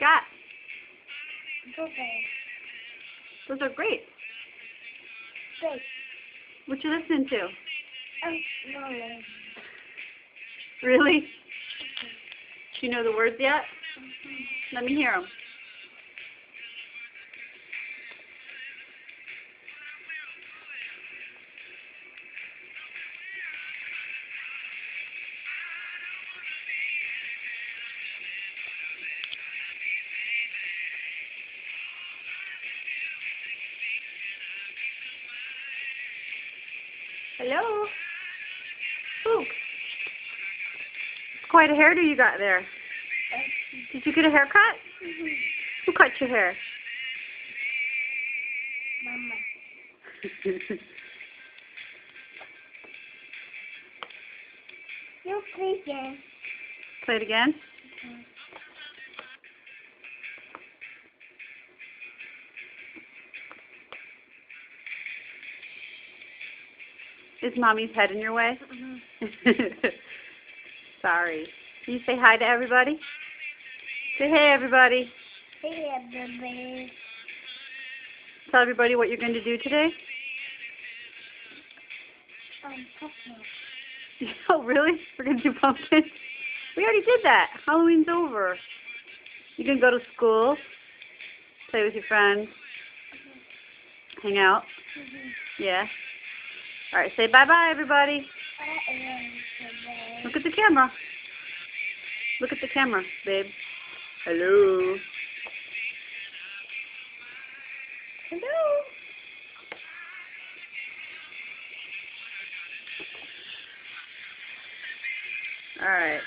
got? Okay. Those are great. Great. What you listening to? No. Really? Do you know the words yet? Let me hear them. Hello? Spook. Quite a hairdo you got there. Did you get a haircut? Who cut your hair? Mama. You play again. Play it again? Is Mommy's head in your way? Sorry. Can you say hi to everybody? Say hey, everybody. Hey, everybody. Tell everybody what you're going to do today. Pumpkin. Oh, really? We're going to do pumpkins? We already did that. Halloween's over. You can go to school, play with your friends, hang out. Yeah. All right, say bye-bye, everybody. Look at the camera. Look at the camera, babe. Hello. Hello. All right.